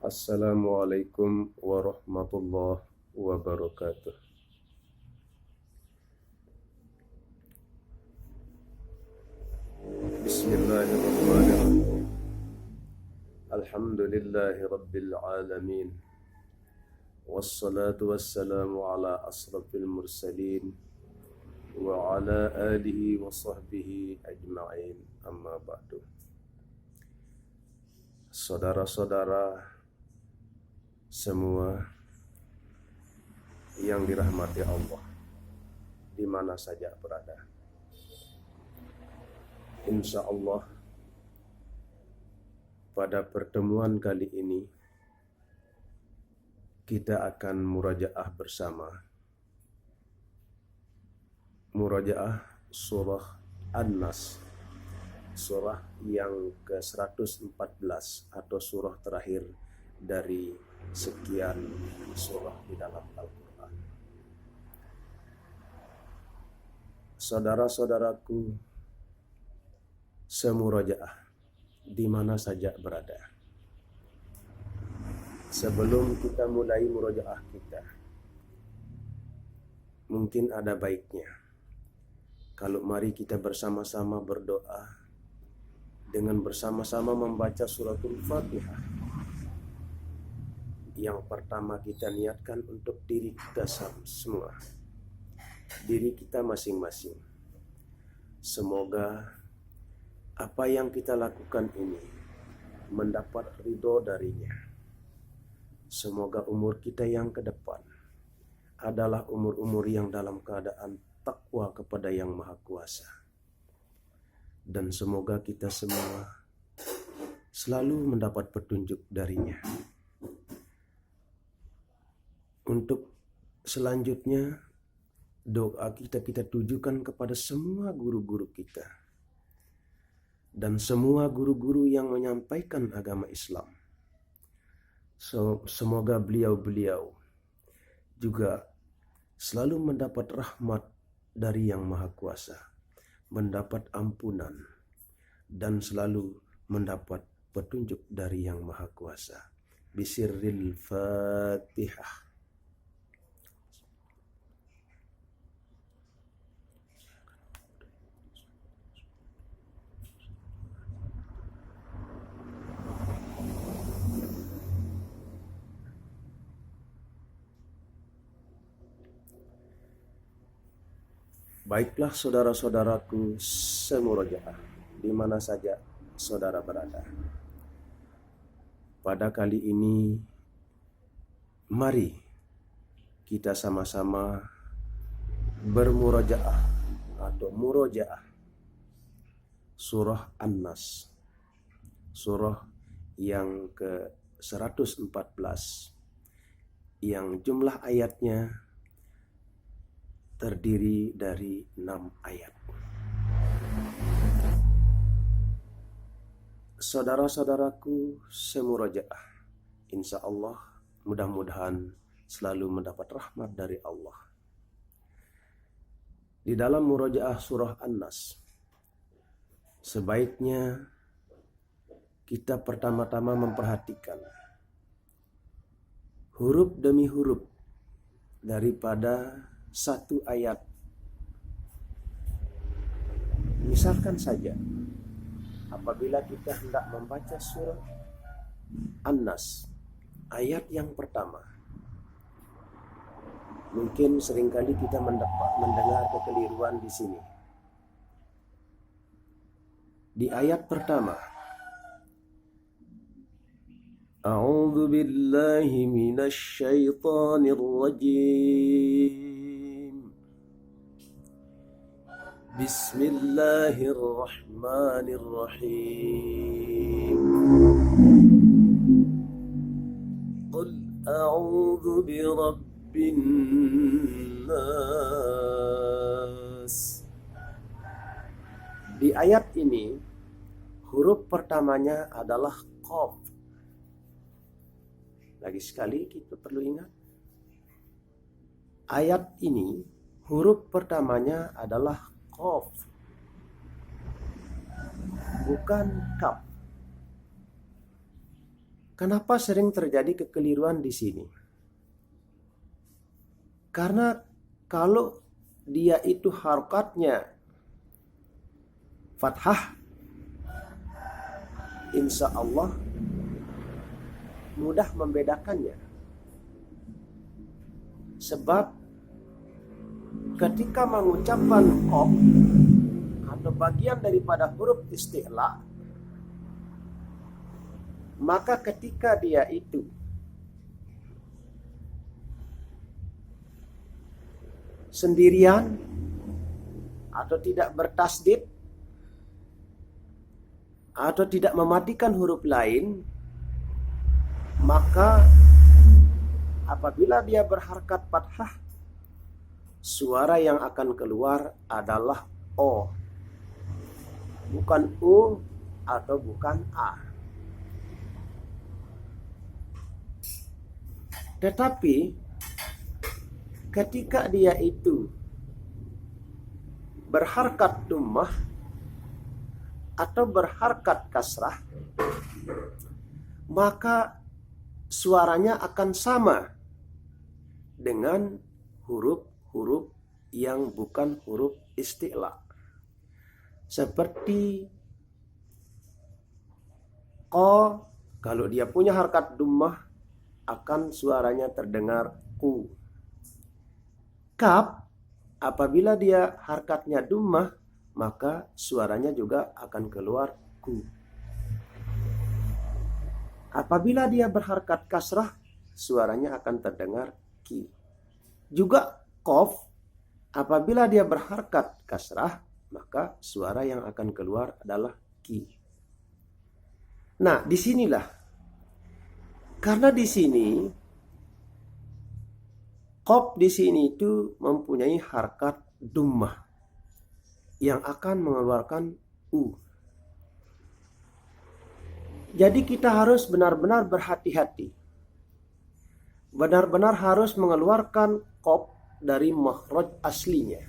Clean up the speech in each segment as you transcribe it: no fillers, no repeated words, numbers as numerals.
Assalamualaikum warahmatullahi wabarakatuh. Bismillahirrahmanirrahim. Alhamdulillahi rabbil alamin. Wassalatu wassalamu ala asrafil mursalin wa ala alihi wa sahbihi ajma'in. Amma ba'du. Saudara-saudara semua yang dirahmati Allah di mana saja berada. Insya Allah pada pertemuan kali ini kita akan murajaah bersama murajaah surah An-Nas, surah yang ke-114 atau surah terakhir dari sekian surah di dalam Al-Quran. Saudara-saudaraku semurajaah di mana saja berada. Sebelum kita mulai murajaah kita, mungkin ada baiknya kalau mari kita bersama-sama berdoa dengan bersama-sama membaca suratul Fatihah. Yang pertama kita niatkan untuk diri kita semua, diri kita masing-masing. Semoga apa yang kita lakukan ini mendapat ridho darinya. Semoga umur kita yang ke depan adalah umur-umur yang dalam keadaan takwa kepada Yang Maha Kuasa. Dan semoga kita semua selalu mendapat petunjuk darinya. Untuk selanjutnya doa kita tujukan kepada semua guru-guru kita dan semua guru-guru yang menyampaikan agama Islam. Semoga beliau-beliau juga selalu mendapat rahmat dari Yang Maha Kuasa, mendapat ampunan dan selalu mendapat petunjuk dari Yang Maha Kuasa. Bisirril Fatihah. Baiklah saudara-saudaraku semurajaah di mana saja saudara berada. Pada kali ini mari kita sama-sama bermurajaah atau murojaah surah An-Nas, surah yang ke-114 yang jumlah ayatnya terdiri dari 6 ayat. Saudara-saudaraku semurajaah, insya Allah mudah-mudahan selalu mendapat rahmat dari Allah. Di dalam murajaah surah An-Nas, sebaiknya kita pertama-tama memperhatikan huruf demi huruf daripada satu ayat. Misalkan saja apabila kita hendak membaca surah An-Nas ayat yang pertama, mungkin seringkali kita mendengar kekeliruan di sini. Di ayat pertama, A'udzu billahi minasy syaithanir rajim. Bismillahirrahmanirrahim. Qul a'udzu birabbin nas. Di ayat ini huruf pertamanya adalah qaf. Lagi sekali kita perlu ingat, ayat ini huruf pertamanya adalah qaf, bukan kaf. Kenapa sering terjadi kekeliruan di sini? Karena kalau dia itu harokatnya fathah, insya Allah mudah membedakannya. Sebab ketika mengucapkan qaf atau bagian daripada huruf isti'la, maka ketika dia itu sendirian atau tidak bertasdid atau tidak mematikan huruf lain, maka apabila dia berharakat fathah, suara yang akan keluar adalah O, bukan U atau bukan A. Tetapi ketika dia itu berharakat dhammah atau berharakat kasrah, maka suaranya akan sama dengan huruf-huruf yang bukan huruf isti'la. Seperti ko, kalau dia punya harakat dhammah akan suaranya terdengar ku. Kaf, apabila dia harakatnya dhammah, maka suaranya juga akan keluar ku. Apabila dia berharakat kasrah, suaranya akan terdengar ki. Juga qaf, apabila dia berharakat kasrah, maka suara yang akan keluar adalah ki. Nah, disinilah, karena di sini qaf di sini itu mempunyai harakat dhammah yang akan mengeluarkan u. Jadi kita harus benar-benar berhati-hati. Benar-benar harus mengeluarkan qaf dari makhraj aslinya.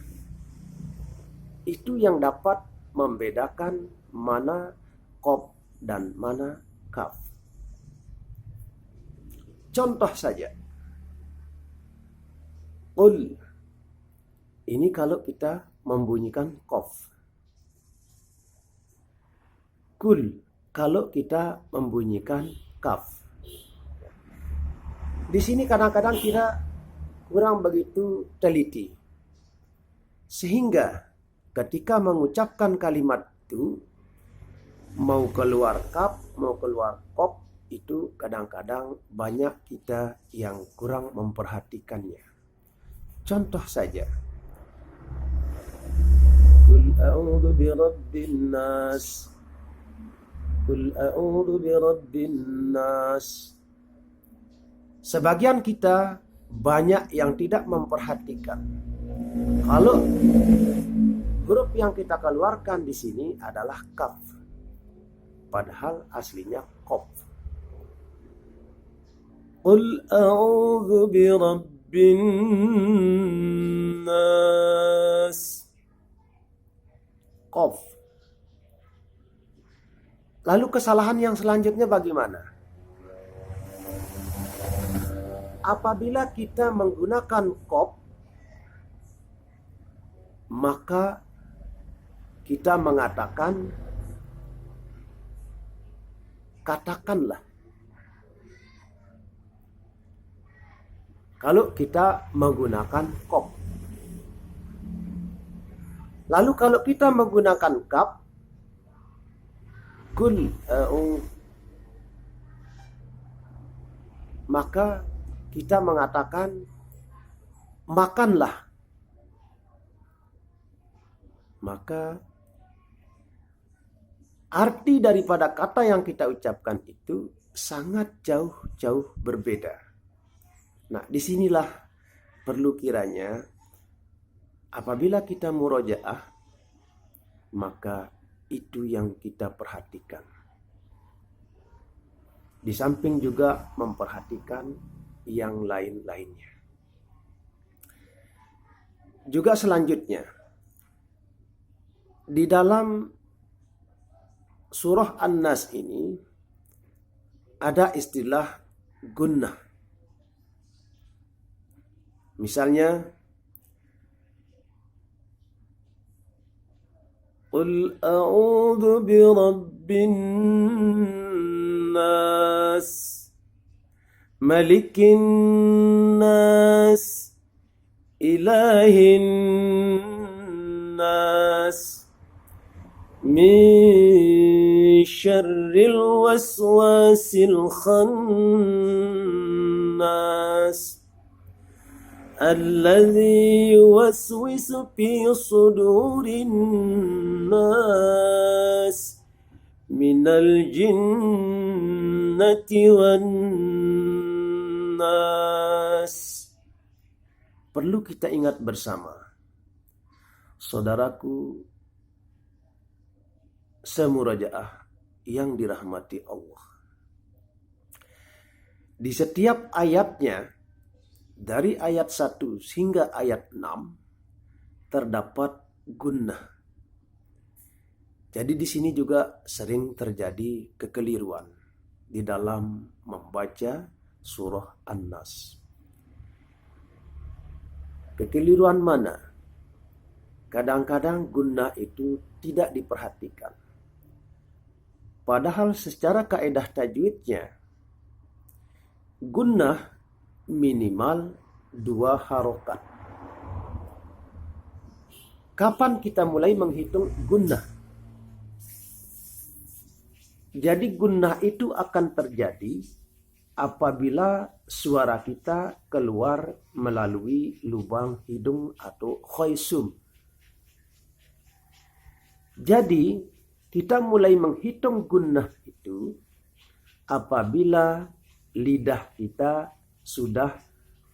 Itu yang dapat membedakan mana qaf dan mana kaf. Contoh saja. Qul. Ini kalau kita membunyikan qaf. Kul kalau kita membunyikan kaf. Di sini kadang-kadang kita kurang begitu teliti. Sehingga ketika mengucapkan kalimat itu, mau keluar kaf, mau keluar qaf, itu kadang-kadang banyak kita yang kurang memperhatikannya. Contoh saja. Qul a'udzu birabbin nas. Qul a'udzu birabbin nas. Sebagian kita banyak yang tidak memperhatikan. Kalau huruf yang kita keluarkan di sini adalah kaf, padahal aslinya qaf. Qul a'udzu birabbin nas. Qaf. Lalu kesalahan yang selanjutnya bagaimana? Apabila kita menggunakan qaf, maka kita mengatakan katakanlah. Kalau kita menggunakan qaf. Lalu kalau kita menggunakan kaf, kul maka kita mengatakan makanlah. Maka arti daripada kata yang kita ucapkan itu sangat jauh-jauh berbeda. Nah, disinilah perlu kiranya apabila kita murojaah, maka itu yang kita perhatikan. Di samping juga memperhatikan yang lain-lainnya. Juga selanjutnya, di dalam surah An-Nas ini ada istilah gunnah. Misalnya, Qul a'udzu birabbin nas, malikin nas, ilahin nas, min syarril waswasil khannas, alladzi yuwaswisu fi sudurin nas, minal jinnati wan nas. Perlu kita ingat bersama, saudaraku semurajaah yang dirahmati Allah. Di setiap ayatnya, dari ayat 1 hingga ayat 6, terdapat gunnah. Jadi di sini juga sering terjadi kekeliruan di dalam membaca surah An-Nas. Kekeliruan mana? Kadang-kadang gunnah itu tidak diperhatikan. Padahal secara kaedah tajwidnya, gunnah minimal 2 harokat. Kapan kita mulai menghitung gunnah? Jadi gunnah itu akan terjadi apabila suara kita keluar melalui lubang hidung atau khaysum. Jadi kita mulai menghitung gunnah itu apabila lidah kita sudah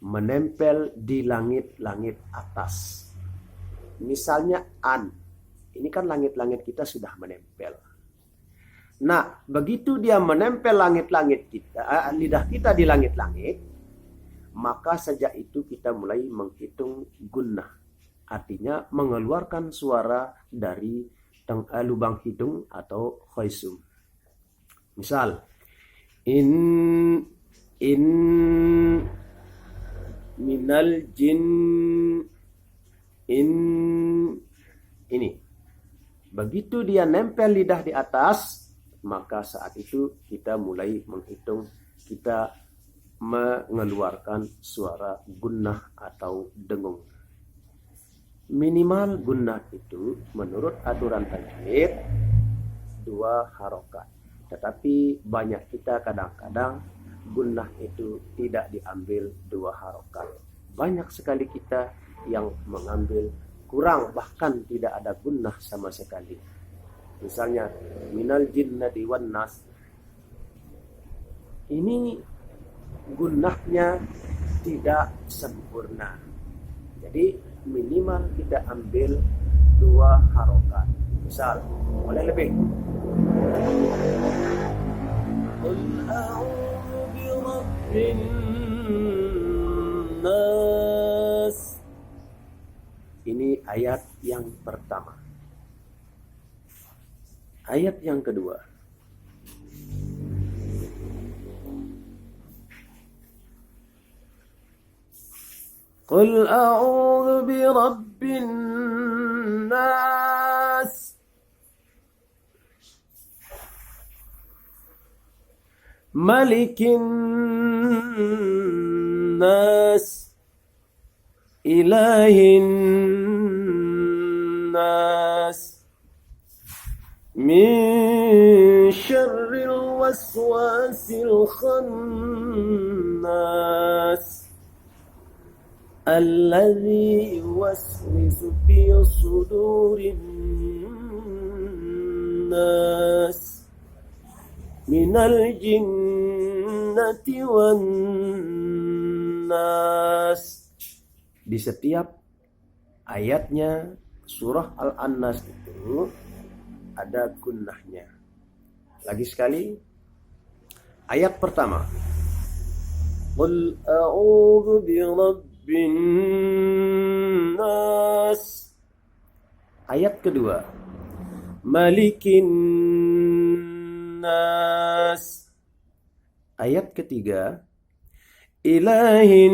menempel di langit-langit atas. Misalnya an, ini kan langit-langit kita sudah menempel. Nah, begitu dia menempel langit-langit kita, lidah kita di langit-langit, maka sejak itu kita mulai menghitung gunnah. Artinya mengeluarkan suara dari lubang hidung atau khaysum. Misal, in minal jin, ini. Begitu dia nempel lidah di atas, maka saat itu kita mulai menghitung, kita mengeluarkan suara gunnah atau dengung. Minimal gunnah itu menurut aturan tajwid 2 harokat. Tetapi banyak kita kadang-kadang gunnah itu tidak diambil 2 harokat. Banyak sekali kita yang mengambil kurang, bahkan tidak ada gunnah sama sekali. Misalnya minal jinnati wan nas, ini gunnahnya tidak sempurna. Jadi minimal kita ambil 2 harokat. Misal, boleh lebih. Qul a'udzu birabbin nas. Ini ayat yang pertama. Ayat yang kedua. Qul a'udzu birabbin nas, malikin nas, ilahin nas, min syarril waswasil khannas, alladzi yuwaswisu fi sudurin nas, minal jinnati wan nas. Di setiap ayatnya surah Al-An-Nas itu ada gunnahnya. Lagi sekali, ayat pertama, Qul a'udzu birabbin nas. Ayat kedua, Malikin nas. Ayat ketiga, ilahin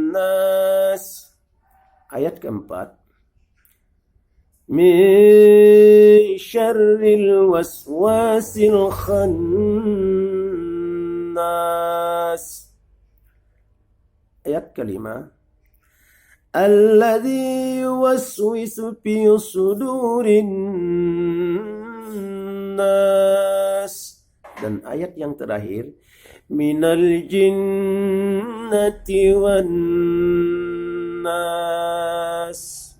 nas. Ayat keempat, min syarril waswasil khannas. Ayat kelima, alladzi yuwaswisu fi sudurin nas. Dan ayat yang terakhir, minal jinnati wan nas.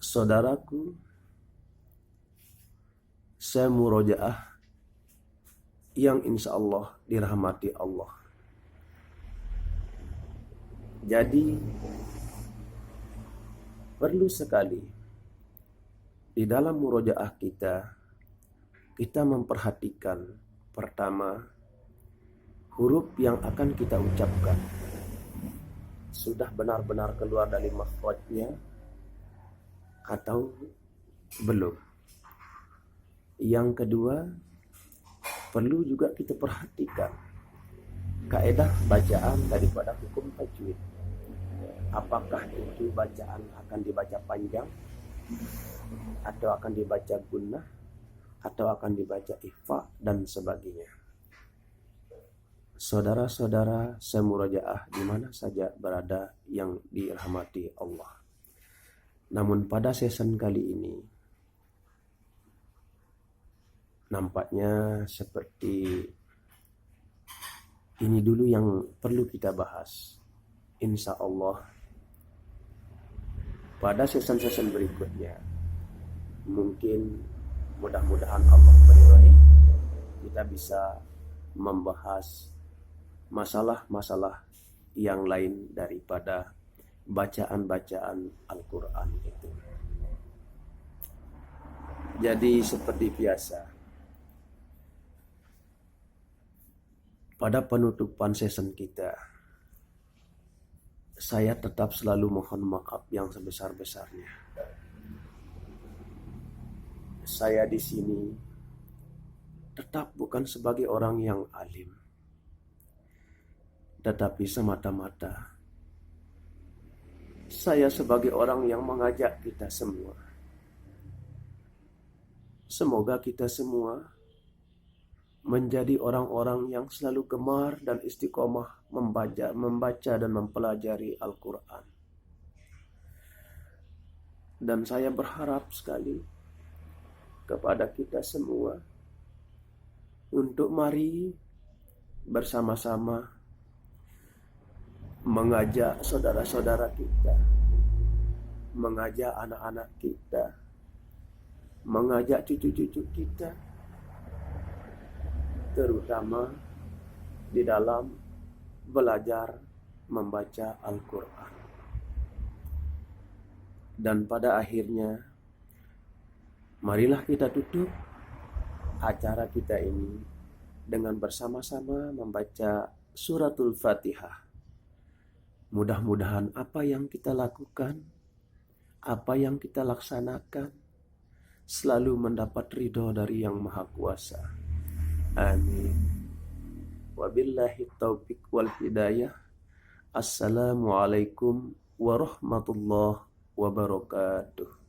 Saudaraku, saya murojaah yang insya Allah dirahmati Allah. Jadi perlu sekali di dalam murojaah kita memperhatikan pertama huruf yang akan kita ucapkan sudah benar-benar keluar dari makhrajnya atau belum. Yang kedua, perlu juga kita perhatikan kaedah bacaan daripada hukum tajwid. Apakah itu bacaan akan dibaca panjang, atau akan dibaca gunnah, atau akan dibaca ikhfa, dan sebagainya. Saudara-saudara semurojaah di mana saja berada yang dirahmati Allah. Namun pada season kali ini nampaknya seperti ini dulu yang perlu kita bahas. Insya Allah pada season-season berikutnya mungkin mudah-mudahan Allah meridhai kita bisa membahas masalah-masalah yang lain daripada bacaan-bacaan Al-Quran itu. Jadi seperti biasa, pada penutupan season kita, saya tetap selalu mohon maaf yang sebesar-besarnya. Saya di sini tetap bukan sebagai orang yang alim, tetapi semata-mata saya sebagai orang yang mengajak kita semua. Semoga kita semua menjadi orang-orang yang selalu gemar dan istiqomah membaca dan mempelajari Al-Quran. Dan saya berharap sekali kepada kita semua untuk mari bersama-sama mengajak saudara-saudara kita, mengajak anak-anak kita, mengajak cucu-cucu kita, terutama di dalam belajar membaca Al-Quran. Dan pada akhirnya, marilah kita tutup acara kita ini dengan bersama-sama membaca suratul Fatihah. Mudah-mudahan apa yang kita lakukan, apa yang kita laksanakan, selalu mendapat ridho dari Yang Maha Kuasa. Amin. Wabillahi taufiq wal hidayah. Assalamualaikum warahmatullahi wabarakatuh.